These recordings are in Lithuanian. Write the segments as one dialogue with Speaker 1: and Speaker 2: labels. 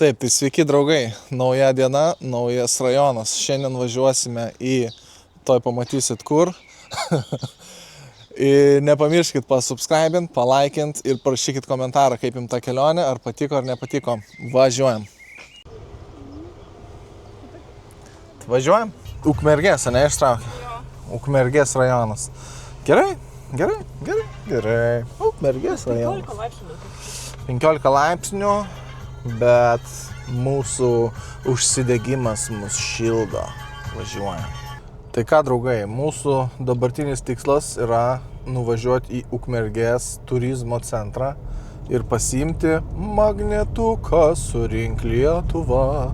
Speaker 1: Taip, tai sveiki draugai, nauja diena, naujas rajonas. Šiandien važiuosime toj pamatysit kur. Ir nepamirškit pasubscribint, palaikint ir parašykit komentarą, kaip jums ta kelionė, ar patiko ar nepatiko. Važiuojam. Važiuojam? Ukmergės, ne ištraukia? Ukmergės rajonas. Gerai. Ukmergės rajonas. 15 laipsnių, bet mūsų užsidegimas mus šildo. Važiuojam. Tai ką, draugai, mūsų dabartinis tikslas yra nuvažiuoti į Ukmergės turizmo centrą ir pasiimti magnetuką Surink Lietuvą.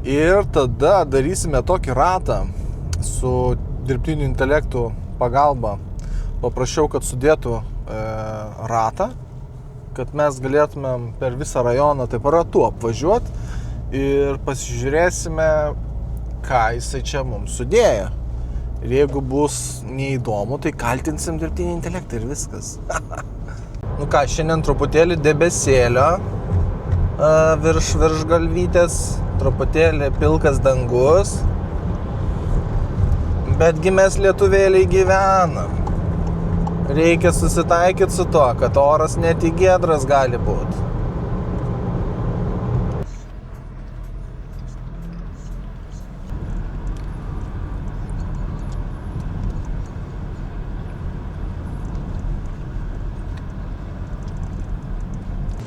Speaker 1: Ir tada darysime tokį ratą su dirbtiniu intelektu pagalba. Paprašiau, kad sudėtų ratą, kad mes galėtumėm per visą rajoną taip ratu apvažiuoti ir pasižiūrėsime, ką jisai čia mums sudėjo. Ir jeigu bus neįdomu, tai kaltinsim dirbtinį intelektą ir viskas. Nu ką, šiandien truputėlį debesėlio virš galvytės, truputėlį pilkas dangus, betgi mes lietuvėliai gyvenam. Reikia susitaikyti su to, kad oras net į giedras gali būti.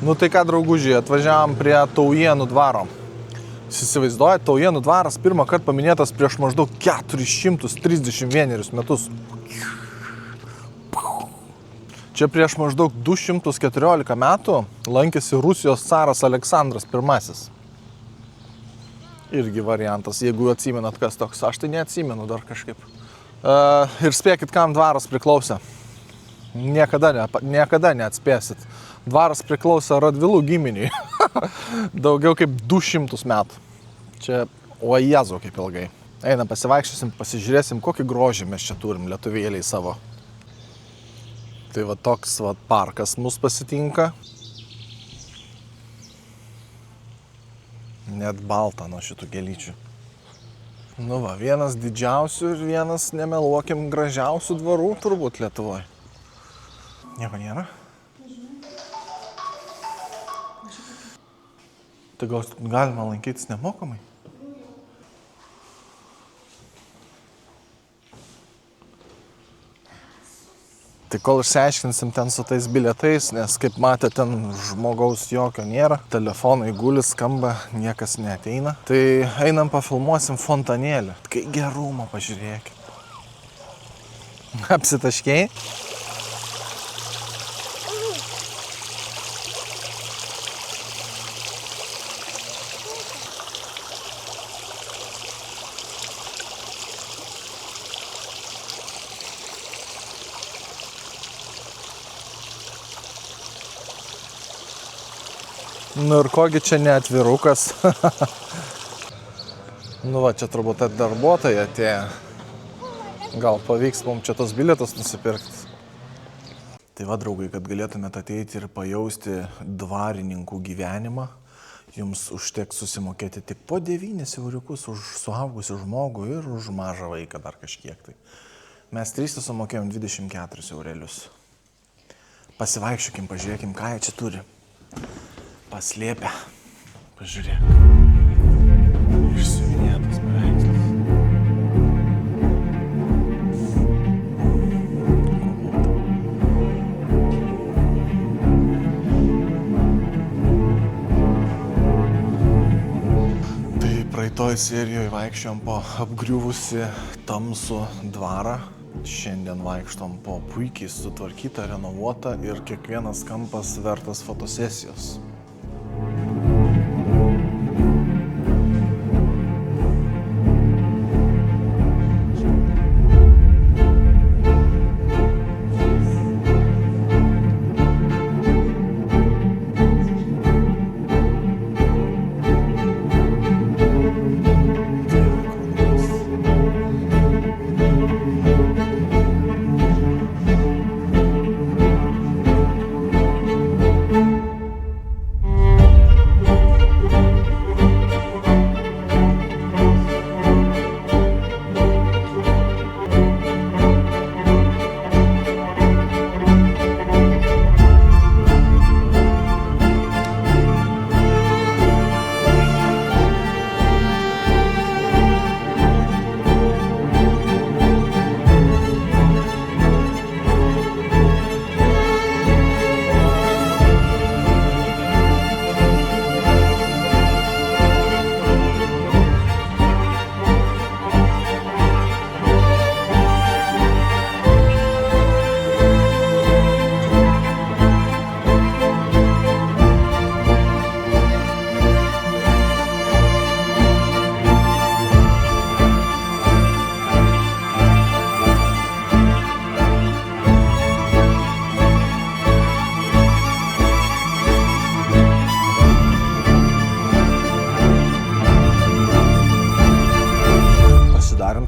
Speaker 1: Nu tai ką, draugužiai, atvažiavom prie Taujėnų dvaro. Jūs įsivaizduojate, Taujėnų dvaras pirmą kartą paminėtas prieš maždaug 431 metus. Čia prieš maždaug 214 metų lankėsi Rusijos caras Aleksandras I. Irgi variantas, jeigu atsimenat, kas toks. Aš tai neatsimenu dar kažkaip. Ir spėkit, kam dvaras priklausė. Niekada neatspėsit. Dvaras priklausė Radvilų giminiui. Daugiau kaip 200 metų. Čia, o Jėzau, kaip ilgai. Einam, pasivaikščiosim, pasižiūrėsim, kokį grožį mes čia turim lietuvėliai savo. Tai va toks va parkas mus pasitinka. Net balta nuo šitų gėlyčių. Nu va, vienas didžiausių ir vienas, nemeluokim, gražiausių dvarų turbūt Lietuvoje. Nieko nėra? Tai gal galima lankytis nemokamai? Tai kol išsiaiškinsim ten su tais bilietais, nes kaip matė, ten žmogaus jokio nėra. Telefonai guli, skamba, niekas neateina. Tai einam pafilmuosim fontanėlį. Kai gerumo pažiūrėkit. Apsitaškei? Nu ir kogi čia neatvirukas. Nu va, čia turbūt darbuotojai atėjo. Gal pavyks mums čia tos bilietus nusipirkti. Tai va, draugai, kad galėtumėte ateiti ir pajausti dvarininkų gyvenimą, jums užteks susimokėti tik po 9 euriukus už suaugusių žmogų ir už mažą vaiką dar kažkiek. Tai mes 3 sumokėjom 24 eurelius. Pasivaikščiokim, pažiūrėkim, ką jie čia turi. Paslėpę. Pažiūrėk. Išsiuvinėtas paveikslas. Tai praeitoj serijoje vaikščiom po apgriuvusi tamsų dvarą. Šiandien vaikštom po puikiai sutvarkytą, renovuotą ir kiekvienas kampas vertas fotosesijos.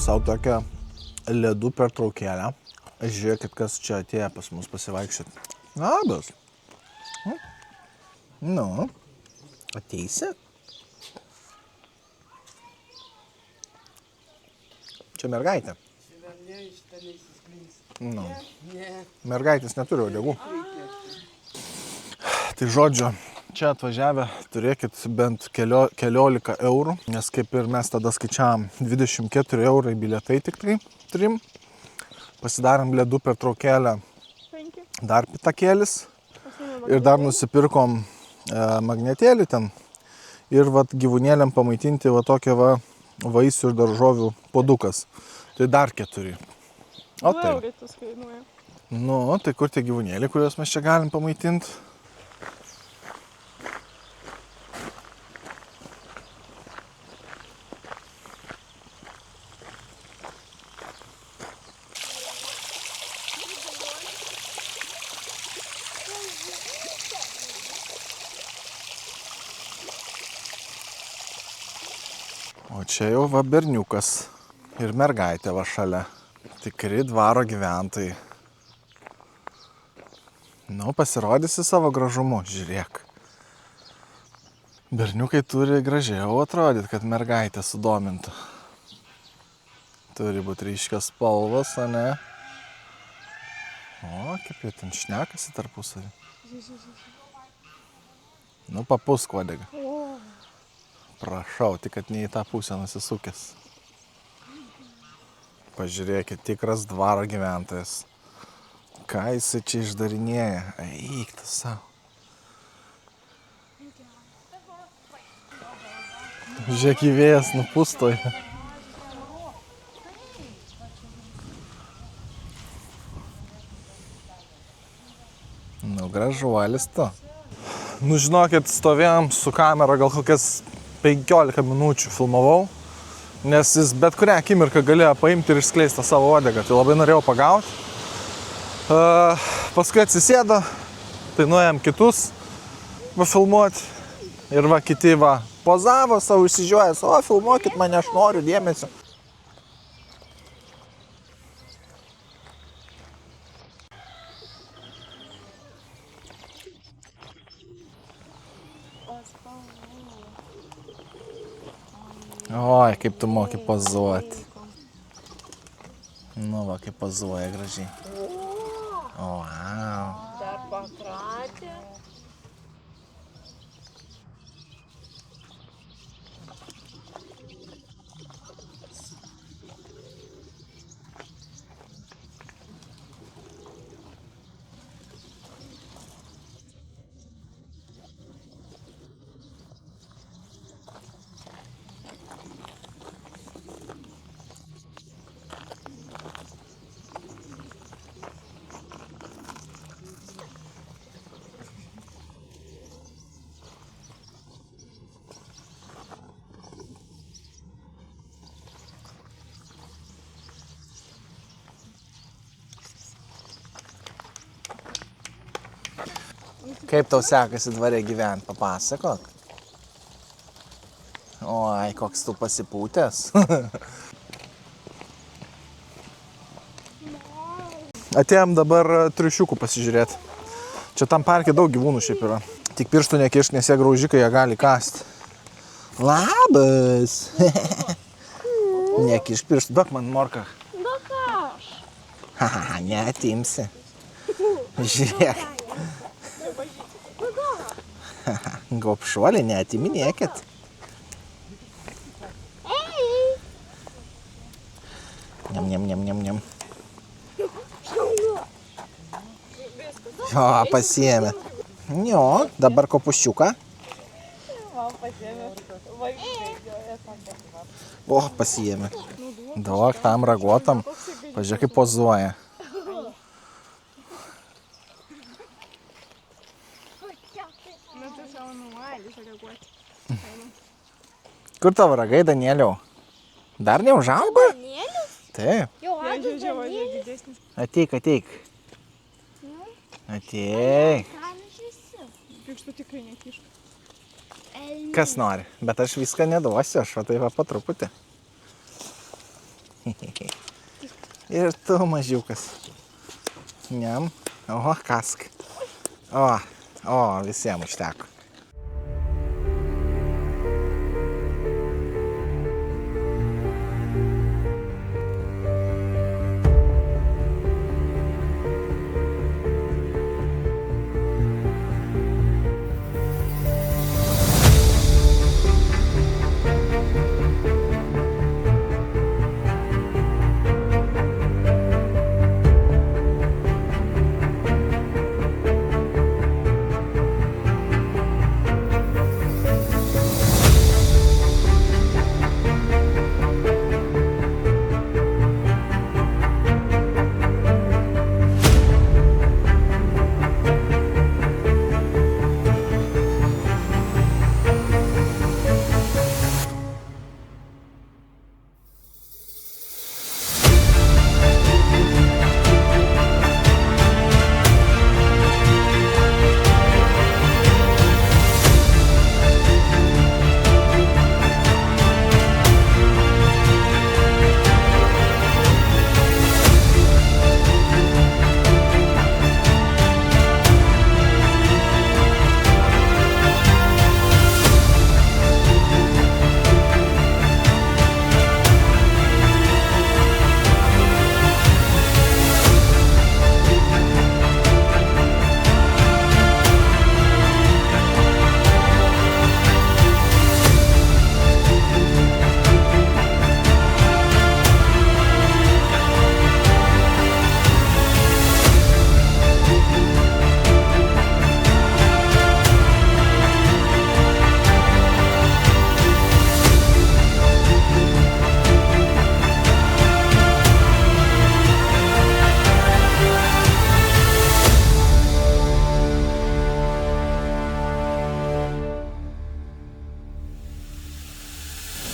Speaker 1: savo tokią ledų pertraukėlę. Žiūrėkit, kas čia atėjo pas mus pasivaikščioti. Labas. Nu, ateisi? Čia mergaitė. Nu. Mergaitės neturi uodegų. Tai žodžiu, čia atvažiavę turėkit bent 15 eurų, nes kaip ir mes tada skaičiavom 24 eurai bilietai tik trim. Pasidarėm ledų pertraukėlę dar pitakėlis ir dar nusipirkom magnetėlį ten ir vat gyvūnėliam pamaitinti va tokią va vaisių ir daržovių puodukas. Tai dar 4. O tai. Nu, tai kur tie gyvūnėliai, kuriuos mes čia galim pamaitinti? O čia jau va berniukas ir mergaitė va šalia. Tikri dvaro gyventojai. Nu, pasirodysi savo gražumu, žiūrėk. Berniukai turi gražiau atrodyti, kad mergaitė sudomintų. Turi būti ryškios spalvos, o ne? O, kaip jie ten šnekasi tarpusavį. Nu, papūsk uodegą. Prašau, tik kad ne į tą pusę nusisukęs. Pažiūrėkit, tikras dvaro gyventojas. Ką jisai čia išdarinėja? Eik tu savo. Žiūrėk, į vėjas nupustoja. Nu, gražuolis tu. Nu, žinokit, stovėjom su kamera gal kokias 15 minučių filmavau, nes jis bet kurią akimirką galėjo paimti ir išskleisti savo uodegą. Tai labai norėjau pagauti. Paskui atsisėdo, tai nuėjom kitus filmuoti. Ir va kiti va pozavo savo išsižiojęs, o filmuokit mane, aš noriu dėmesio. Oi, kaip tu moki pozuoti. Nu va, kaip pozuoja gražiai. O, wow.
Speaker 2: Dar pakratė.
Speaker 1: Kaip tau sekasi dvare gyventi, papasakok. Oi, koks tu pasipūtęs. Atėjom dabar triušiukų pasižiūrėti. Čia tam parke daug gyvūnų šiaip yra. Tik pirštų nekišk, nes jie graužikai, jie gali kasti. Labas! Nekišk pirštų, duok man morką.
Speaker 2: Duok aš.
Speaker 1: Haha, neatimsi. Žiūrėk. Gopšuolį, neatiminėkit. Niam. Jo, pasiėmė. Jo, dabar kopuščiuką. O, pasiėmė. Duok tam raguotam. Pažiūrėk, kaip pozuoja. Kur tavo ragai, Danieliau? Dar neužaugo?
Speaker 2: Danielius?
Speaker 1: Taip.
Speaker 2: Jau adas Danielius.
Speaker 1: Ateik. Ateik.
Speaker 2: Pirštų tikrai nekišk.
Speaker 1: Kas nori? Bet aš viską neduosiu, aš va taip va po truputį. Ir tu, mažiukas. Niam. O, kask. O, visiems užteko.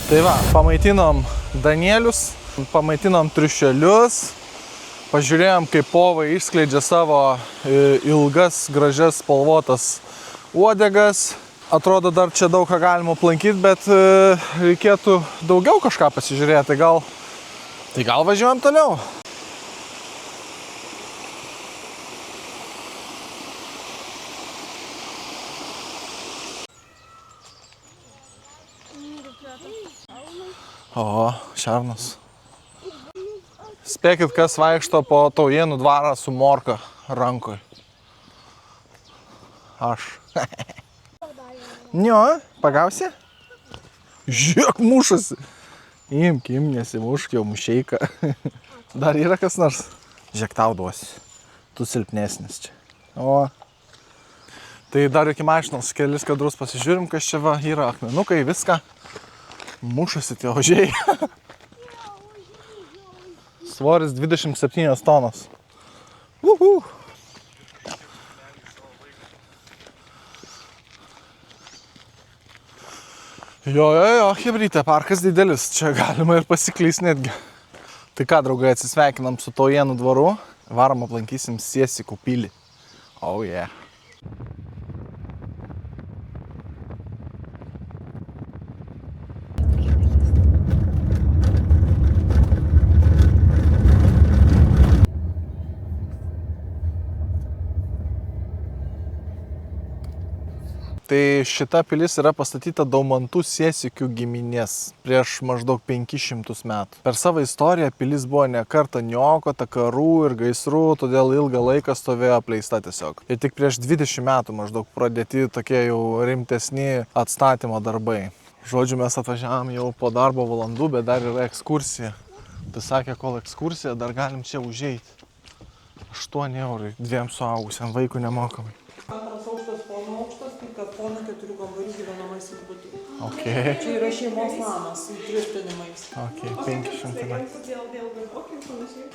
Speaker 1: Tai va, pamaitinom Danielius, pamaitinom triušelius, pažiūrėjom, kaip povai išskleidžia savo ilgas, gražias, spalvotas uodegas. Atrodo, dar čia daug ką galima aplankyti, bet reikėtų daugiau kažką pasižiūrėti. Tai gal važiuojam toliau? O, šernas. Spėkit, kas vaikšto po Taujėnų dvarą su morka rankoj. Aš. Nio, pagausi? Žiūrėk, mušasi. Imk, nesimušk, jau mušeika. Dar yra kas nors? Žiūrėk, tau duosi. Tu silpnesnis čia. O. Tai dar iki mašinos kelis kadrus pasižiūrim, kas čia va yra. Akmenukai, viską. Mušasi tie ožiai. Svoris 27 tonos. Uhu. Jo, chebrytė, parkas didelis. Čia galima ir pasiklyst netgi. Tai ką, draugai, atsisveikinam su Taujėnų dvaru. Varom aplankysim Siesikų pilį. Oh yeah. Tai šita pilis yra pastatyta Daumantų Siesikių giminės prieš maždaug 500 metų. Per savo istoriją pilis buvo ne kartą niokota, karų ir gaisrų, todėl ilgą laiką stovėjo apleista tiesiog. Ir tik prieš 20 metų maždaug pradėti tokie jau rimtesni atstatymo darbai. Žodžiu, mes atvažiavam jau po darbo valandų, bet dar yra ekskursija. Tai sakė, kol ekskursija, dar galim čia užeiti. 8 eurai, 2 suaugusiam vaikui nemokamai.
Speaker 3: Antras aukštas, pono aukštas, kaip kad pono 4 kambarių gyvenamasis butai.
Speaker 1: Okay.
Speaker 3: Čia yra šeimos namas su tvirtinimais.
Speaker 1: Okay, 500 metų.
Speaker 2: Dėl darbuotojų panašiai.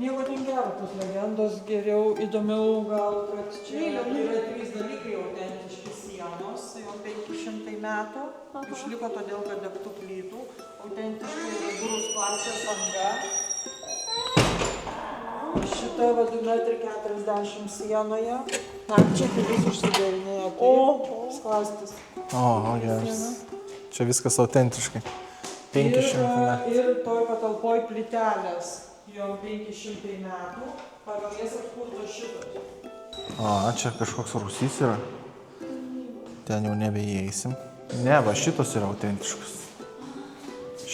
Speaker 3: Nieko ten gero, tos legendos geriau, įdomiau gal, kad čia yra 3 dalykai autentiški sienos, jau 500 metų. Išliko todėl, kad degtų plytų. Autentiškai yra durų klasės anga. Šita va 2,40 m sienoje. Čia pilis užsidarinėja. O, sklastis.
Speaker 1: O, geras. Čia viskas autentiškai. 500 metų.
Speaker 3: Ir toj patalpoj plytelės jau 500 metų, pagal jas atkurtos šitos.
Speaker 1: Čia kažkoks rūsys yra. Ten jau nebeįeisim. Ne, va šitos yra autentiškas.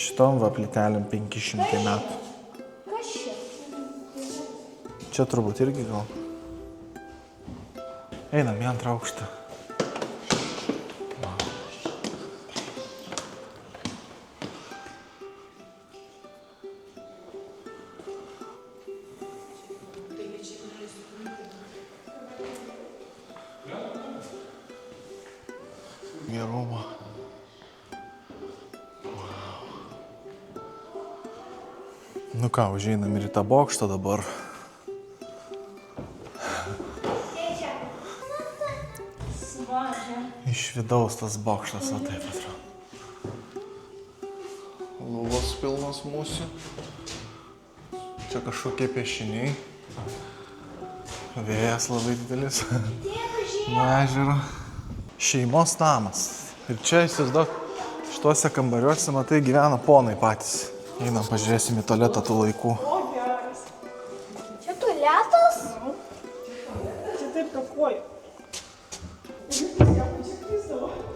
Speaker 1: Šitom va plytelėm 500 metų.
Speaker 4: Kas čia?
Speaker 1: Čia turbūt irgi gal. Einam į antrą aukštą. Gerumo. Nu ką, užeinam ir į tą bokštą dabar. Iš vidaus tas bokštas, va taip atrodo. Lubos pilnos mūsų. Čia kažkokie piešiniai. Vėjas labai didelis. Nuo ežero. Šeimos namas. Ir čia, įsivaizduok, šituose kambariuose, matai, gyvena ponai patys. Einam, pažiūrėsim į tualetą tų laikų.
Speaker 4: Čia tualetas?
Speaker 2: Čia taip kakuoju.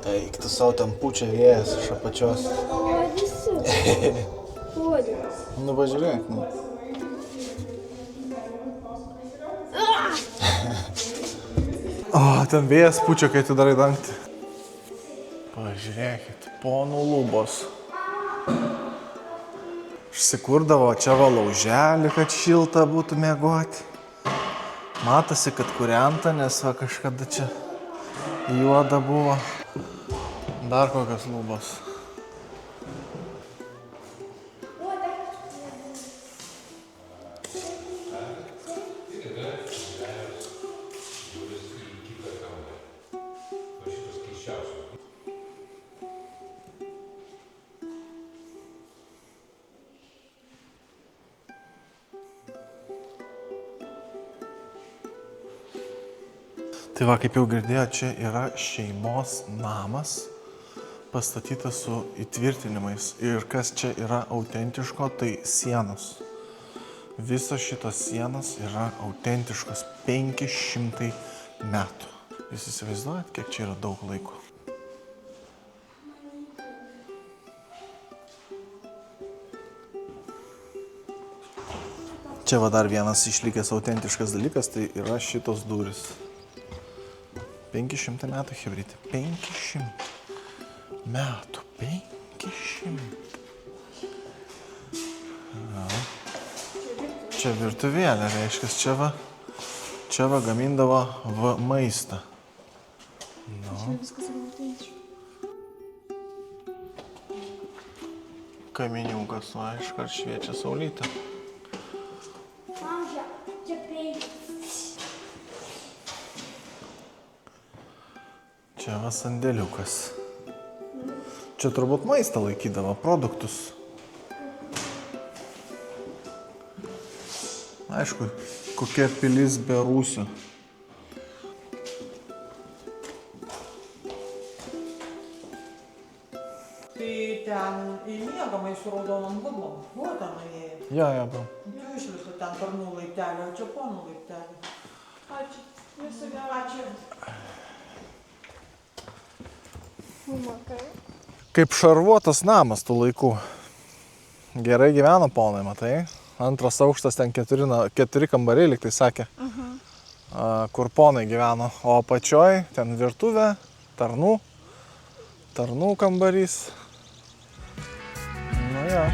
Speaker 1: Taik, tu savo ten pučia vėjas iš apačios.
Speaker 4: Rodysi. Rodysi.
Speaker 1: Nu, pažiūrėk, nu. Ten vėjas pučia, kai tu darai dangtį. Pažiūrėkit, ponų lubos. Išsikurdavo čia va lauželį, kad šilta būtų miegoti. Matosi, kad kūrenta, nes va kažkada čia juoda buvo. Dar kokios lubos. Tai va, kaip jau girdėjo, čia yra šeimos namas, pastatytas su įtvirtinimais. Ir kas čia yra autentiško, tai sienos. Visos šitos sienos yra autentiškos 500 metų. Jūs įsivaizduojat, kiek čia yra daug laiko? Čia va dar vienas išlikęs autentiškas dalykas, tai yra šitos durys. 500 metų, chebrytė. 500 metų. 500. Čia virtuvėlė, reiškia, čia va gamindavo maistą.
Speaker 2: Čia viskas yra autentiška.
Speaker 1: Kaminiukas, va, iškart šviečia saulytė.
Speaker 4: Mamžia, čia peilis.
Speaker 1: Čia va sandėliukas. Čia turbūt maistą laikydavo, produktus. Aišku, kokia pilis be rūsių.
Speaker 3: Tai ten į miegamąjį su raudonom lubom. Buvo ten įėjai.
Speaker 1: Ja, bro.
Speaker 3: Tu išlipi ten tarnų laiptelį, o čia ponų laiptelį.
Speaker 2: Ačiū. Viso gero.
Speaker 3: Ačiū.
Speaker 2: Makai.
Speaker 1: Kaip šarvuotas namas tų laikų. Gerai gyveno ponai, matai. Antras aukštas, ten 4 kambariai, lyg tai sakė, kur ponai gyveno. O apačioj ten virtuvė, tarnų kambarys. Nu jo.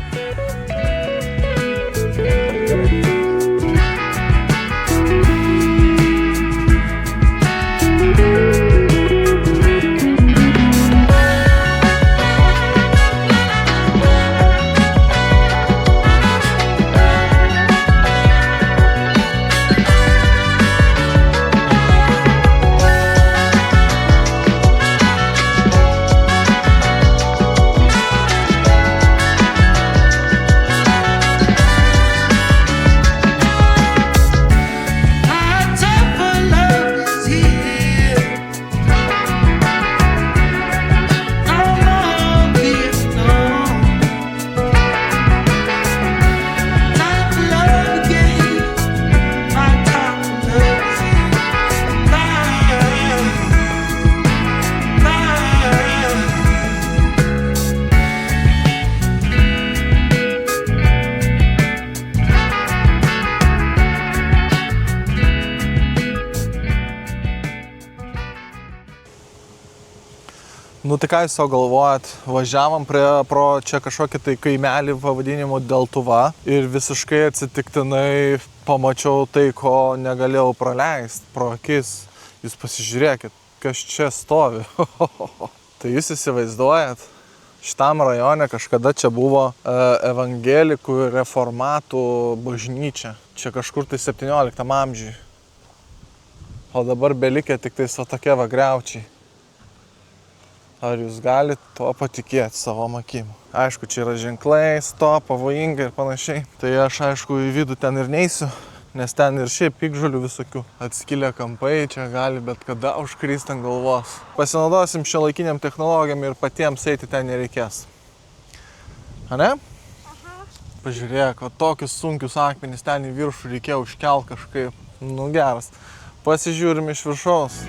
Speaker 1: Nu tai ką jūs savo galvojat, važiavom pro čia kažkokį tai kaimelį pavadinimu Deltuva ir visiškai atsitiktinai pamačiau tai, ko negalėjau praleisti pro akis. Jūs pasižiūrėkit, kas čia stovi. Tai jūs įsivaizduojat, šitam rajone kažkada čia buvo evangelikų ir reformatų bažnyčia. Čia kažkur tai 17 amžiui. O dabar belikė tik tais va tokie va griaučiai. Ar jūs galite to patikėti savo akim? Aišku, čia yra ženklai, stop, pavojinga ir panašiai. Tai aš aišku į vidų ten ir neisiu, nes ten ir šiaip piktžolių visokių. Atskilę kampai, čia gali bet kada užkristi ant galvos. Pasinaudosim šiuolaikiniam technologijam ir patiems eiti ten nereikės. Ane?
Speaker 4: Aha.
Speaker 1: Pažiūrėk, o tokius sunkius akmenis ten į viršų reikėjo užkelt kažkaip. Nu geras. Pasižiūrim iš viršaus.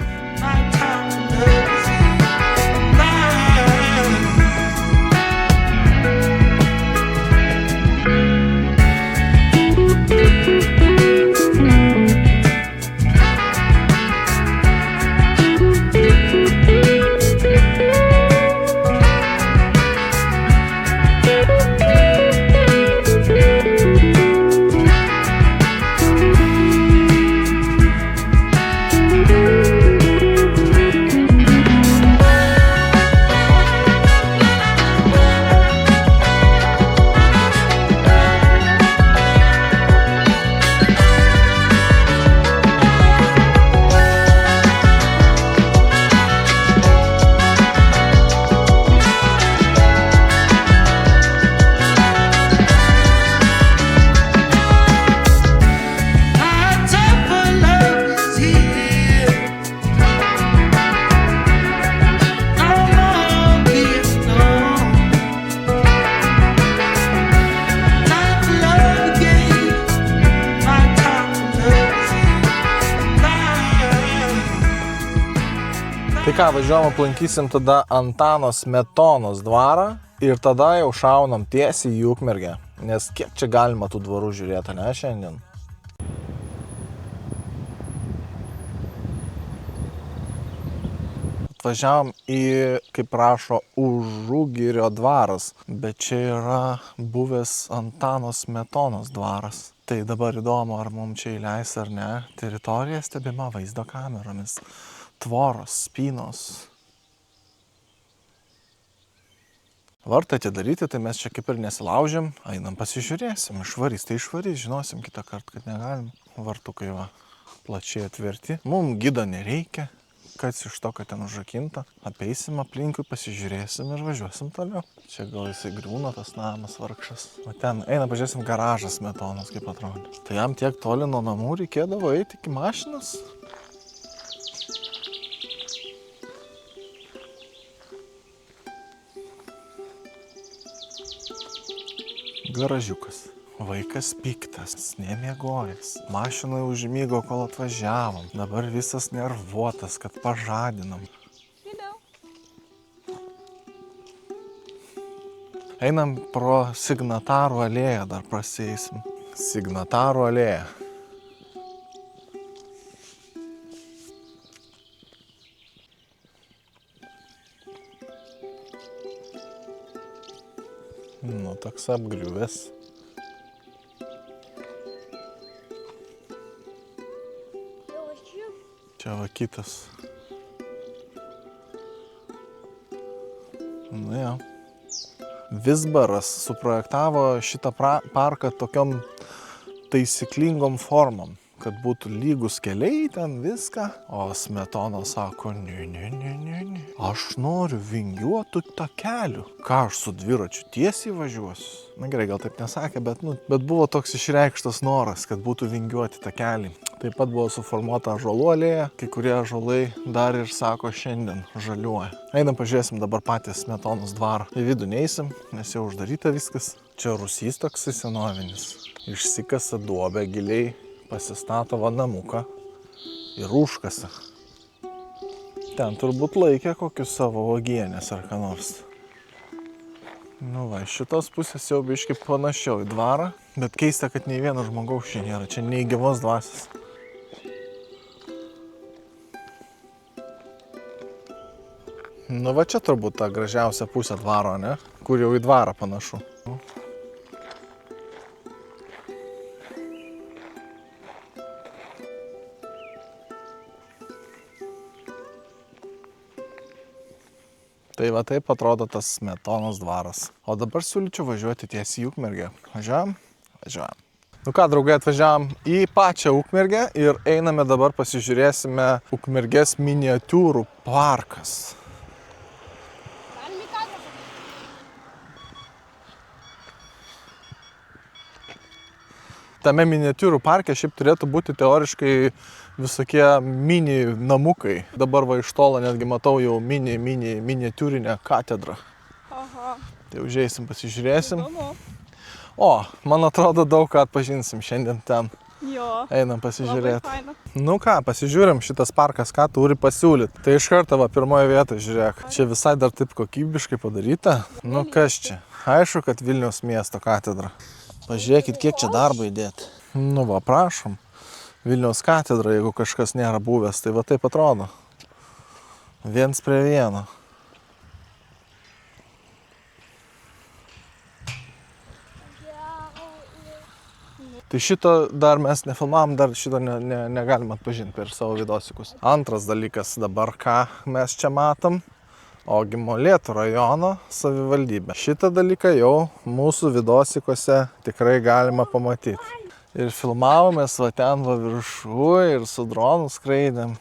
Speaker 1: Tai ką, važiuojam aplankysim tada Antano Smetonos dvarą ir tada jau šaunam tiesiai į Ukmergę. Nes kiek čia galima tų dvarų žiūrėti, ne, šiandien? Atvažiavom į, kaip rašo, Užugirio dvaras, bet čia yra buvęs Antano Smetonos dvaras. Tai dabar įdomu, ar mums čia įleis ar ne. Teritorija stebima vaizdo kameromis. Tvoros, spynos. Vartai atidaryti, tai mes čia kaip ir nesilaužėm. Einam pasižiūrėsim, išvarys, tai išvarys, žinosim kitą kartą, kad negalim. Vartukai va, plačiai atverti. Mums gido nereikia, kas iš to, kad ten užrakinta. Apeisim aplinkui, pasižiūrėsim ir važiuosim toliau. Čia gal jisai griūna tas namas vargšas. O ten, eina, pažiūrėsim garažas Smetonos, kaip atrodė. Tai jam tiek toli nuo namų reikėdavo eiti iki mašinos. Garažiukas. Vaikas piktas, nemiegojęs. Mašinai užmygo, kol atvažiavom. Dabar visas nervuotas, kad pažadinam. Einam pro Signatarų alėją, dar prasieisim. Signatarų alėja. Nu, toks apgriuvęs. Čia va kitas. Nu jo. Vizbaras suprojektavo šitą parką tokiom taisyklingom formom, kad būtų lygus keliai ten viską. O Smetona sako, ne. Aš noriu vingiuotų takelių. Ką aš su dviračiu tiesiai važiuosiu? Na gerai, gal taip nesakė, bet buvo toks išreikštas noras, kad būtų vingiuoti takeliai. Taip pat buvo suformuota ąžuolų alėja, kai kurie ąžuolai dar ir sako šiandien žaliuoja. Einam pažiūrėsim dabar patys Smetonos dvarą. Į vidų neisim, nes jau uždaryta viskas. Čia rūsys toksai senovinis. Išsikasa duobę giliai, pasistato va namuką ir užkasa. Ten turbūt laikė kokius savo uogienės ar ką nors. Nu va, iš šitos pusės jau biškai panašiau į dvarą, bet keista, kad nei vieno žmogaus čia nėra, čia nei gyvos dvasios. Nu va čia turbūt ta gražiausia pusė dvaro, ne? Kur jau į dvarą panašu. Tai va taip atrodo tas Smetonos dvaras. O dabar siūlyčiau važiuoti tiesiai į Ukmergę. Važiuojam? Važiuojam. Nu ką, draugai, atvažiavam į pačią Ukmergę ir einame dabar pasižiūrėsime Ukmergės miniatiūrų parkas. Tame miniatiūrų parke šiaip turėtų būti teoriškai visokie mini namukai. Dabar va iš tolo netgi matau jau miniatiūrinę katedrą.
Speaker 2: Aha.
Speaker 1: Tai užeisim, pasižiūrėsim.
Speaker 2: Įdomu.
Speaker 1: O, man atrodo, daug ką atpažinsim šiandien ten.
Speaker 2: Jo.
Speaker 1: Einam pasižiūrėti.
Speaker 2: Labai faina.
Speaker 1: Nu ką, pasižiūrim šitas parkas, ką turi pasiūlyti. Tai iš karto va pirmoje vietoje, žiūrėk. Čia visai dar taip kokybiškai padaryta. Nu kas čia? Aišku, kad Vilniaus miesto katedra. Pažiūrėkit, kiek čia darbo įdėti. Nu va, prašom. Vilniaus katedra, jeigu kažkas nėra buvęs, tai va taip atrodo. 1:1. Tai šito dar mes nefilmavom, dar šito negalim atpažinti per savo vidosikus. Antras dalykas dabar, ką mes čia matom. Ogi Molėtų rajono savivaldybė. Šitą dalyką jau mūsų vidosikose tikrai galima pamatyti. Ir filmavomės va ten va viršuje ir su dronu skraidėm.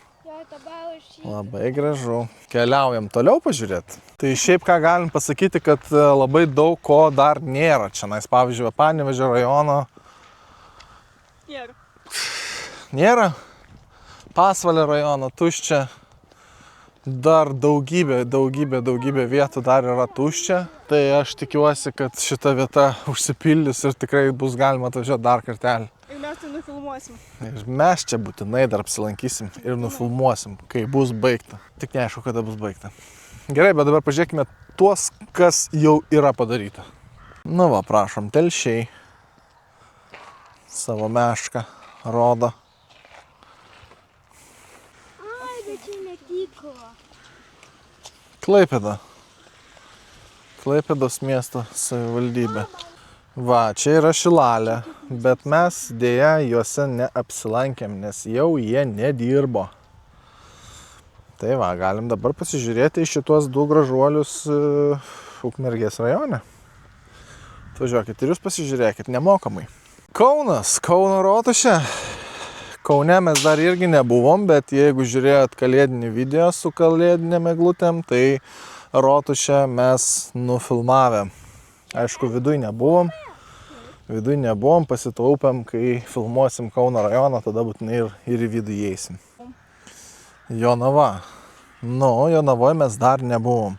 Speaker 1: Labai gražu. Keliaujam toliau pažiūrėti. Tai šiaip ką galim pasakyti, kad labai daug ko dar nėra čia. Pavyzdžiui, Panevėžio rajono
Speaker 2: Nėra.
Speaker 1: nėra. Pasvalio rajono tuščia. Dar daugybė vietų dar yra tuščia. Tai aš tikiuosi, kad šita vieta užsipildys ir tikrai bus galima atvažiuoti dar kartelį.
Speaker 2: Ir mes tai nufilmuosim.
Speaker 1: Ir mes čia būtinai dar apsilankysim ir nufilmuosim, kai bus baigta. Tik neaišku, kada bus baigta. Gerai, bet dabar pažiūrėkime tuos, kas jau yra padaryta. Nu va, prašom, Telšiai savo mešką rodo. Klaipėda. Klaipėdos miesto savivaldybė. Va, čia yra Šilalė, bet mes dėja juose neapsilankėm, nes jau jie nedirbo. Tai va, galim dabar pasižiūrėti į šitos du gražuolius Ukmergės rajone. Atvažiuokit ir jūs pasižiūrėkit nemokamai. Kaunas, Kauno rotušė. Kaune mes dar irgi nebuvom, bet jeigu žiūrėjot kalėdinį video su kalėdinėm eglutėm, tai rotušę mes nufilmavėm. Aišku, viduj nebuvom. Pasitaupėm, kai filmuosim Kauno rajoną, tada būtinai ir į vidų įeisim. Jonava. Nu, Jonavoje mes dar nebuvom.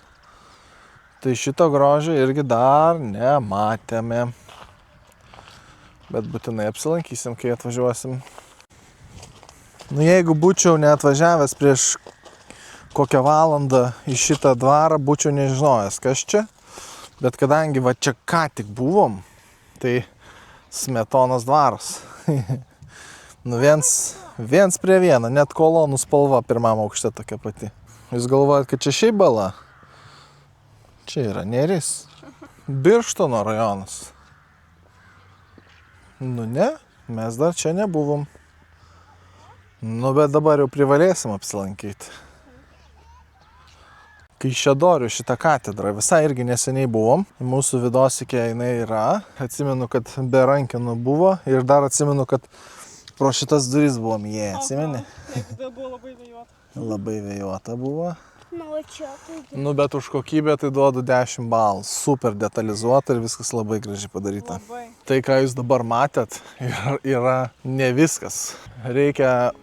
Speaker 1: Tai šito grožio irgi dar nematėme. Bet būtinai apsilankysim, kai atvažiuosim. Nu, jeigu būčiau neatvažiavęs prieš kokią valandą į šitą dvarą, būčiau nežinojęs, kas čia. Bet kadangi va čia ką tik buvom, tai Smetonos dvaras. Nu, 1:1, net kolonų spalva pirmam aukšte tokia pati. Jūs galvojat, kad čia šiaip bala? Čia yra Neris. Birštono rajonas. Nu ne, mes dar čia nebuvom. Nu, bet dabar jau privalėsim apsilankyti. Kaišiadorių šitą katedrą visai irgi neseniai buvom. Mūsų vidosikė jinai yra. Atsimenu, kad be rankenų buvo ir dar atsimenu, kad pro šitas duris buvom jie. Atsimeni?
Speaker 2: Taip, tada buvo labai vėjuota.
Speaker 1: Labai vėjuota buvo.
Speaker 4: Nu,
Speaker 1: bet už kokybę tai duodu 10 balų. Super detalizuota ir viskas labai gražiai padaryta.
Speaker 2: Labai.
Speaker 1: Tai, ką jūs dabar matėt, yra ne viskas. Reikia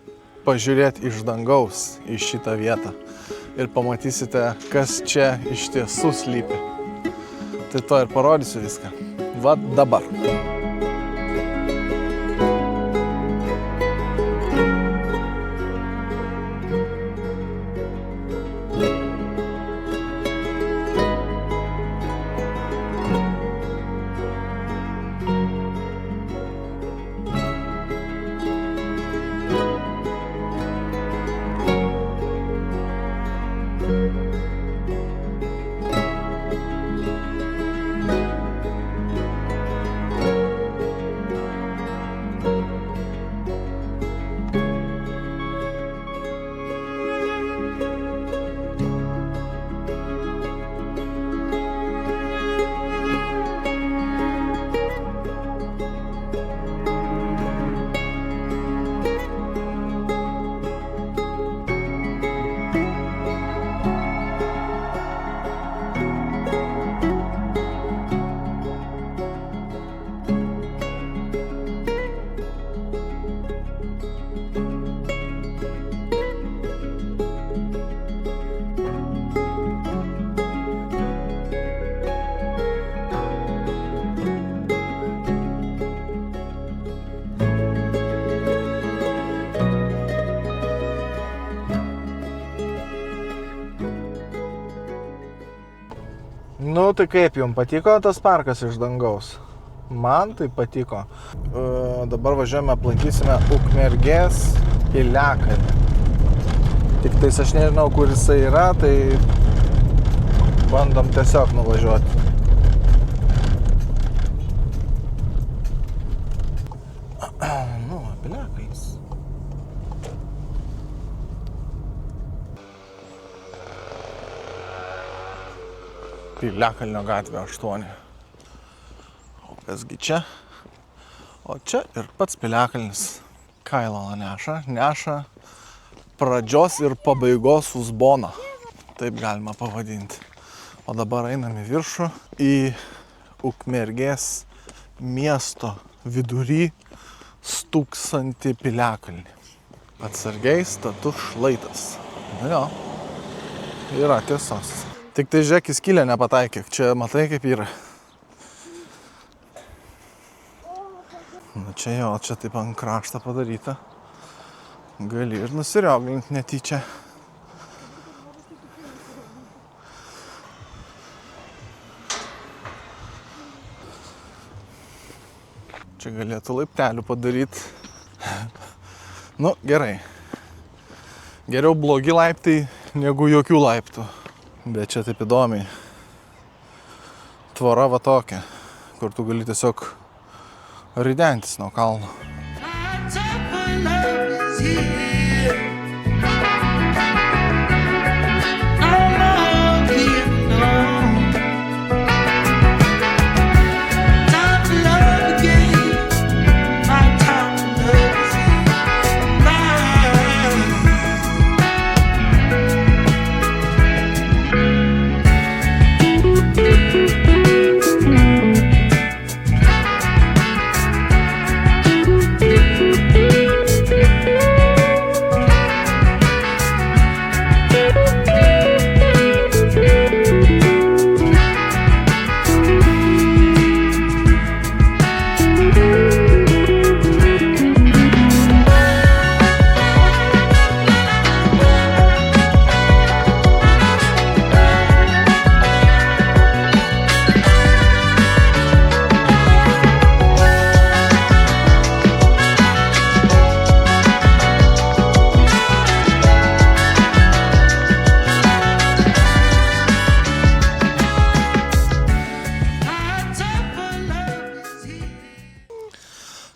Speaker 1: pažiūrėti iš dangaus į šitą vietą ir pamatysite, kas čia iš tiesų slypi. Tai to ir parodysiu viską. Va dabar. Nu, tai kaip jums patiko tas parkas iš dangaus? Man tai patiko. Dabar važiuojame, aplankysime Ukmergės piliakalnį. Tik tais aš nežinau, kur jisai yra, tai bandom tiesiog nuvažiuoti. Nu, piliakalnis. Piliakalnio gatvė 8. O kasgi čia? O čia ir pats piliakalnis. Kailala neša pradžios ir pabaigos uzboną. Taip galima pavadinti. O dabar einam į viršų, į Ukmergės miesto vidury stūksantį piliakalnį. Atsargiai status šlaitas. Nu jo, yra tiesos. Tik tai žiūrėk, į skylę nepataikyk. Čia matai, kaip yra. Na čia jo, čia taip ant kraštą padaryta. Gali ir nusirioglint netyčia. Čia galėtų laiptelių padaryti. Nu, gerai. Geriau blogi laiptai negu jokių laiptų. Bet čia taip įdomiai. Tvora va tokia, kur tu gali tiesiog ridentis nuo kalno.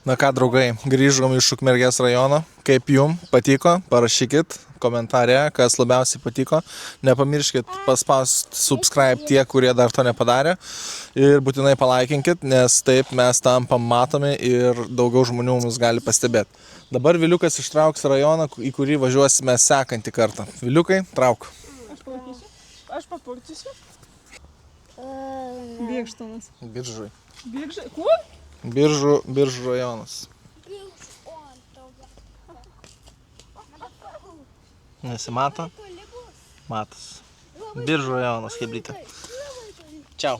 Speaker 1: Na ką, draugai, grįžom iš Ukmergės rajono. Kaip jum patiko? Parašykit komentare, kas labiausiai patiko. Nepamirškit paspausti subscribe tie, kurie dar to nepadarė. Ir būtinai palaikinkit, nes taip mes tampam matomi ir daugiau žmonių mus gali pastebėti. Dabar Viliukas ištrauks rajoną, į kurį važiuosime sekantį kartą. Viliukai, trauk.
Speaker 2: Aš palaikysiu. Aš papurtysiu.
Speaker 4: Ne.
Speaker 2: Birštonas.
Speaker 1: Biržai.
Speaker 2: Biržai. Kur?
Speaker 1: Biržų rajonas. Nesimato? Matas. Biržų rajonas, chebrytė. Čiau.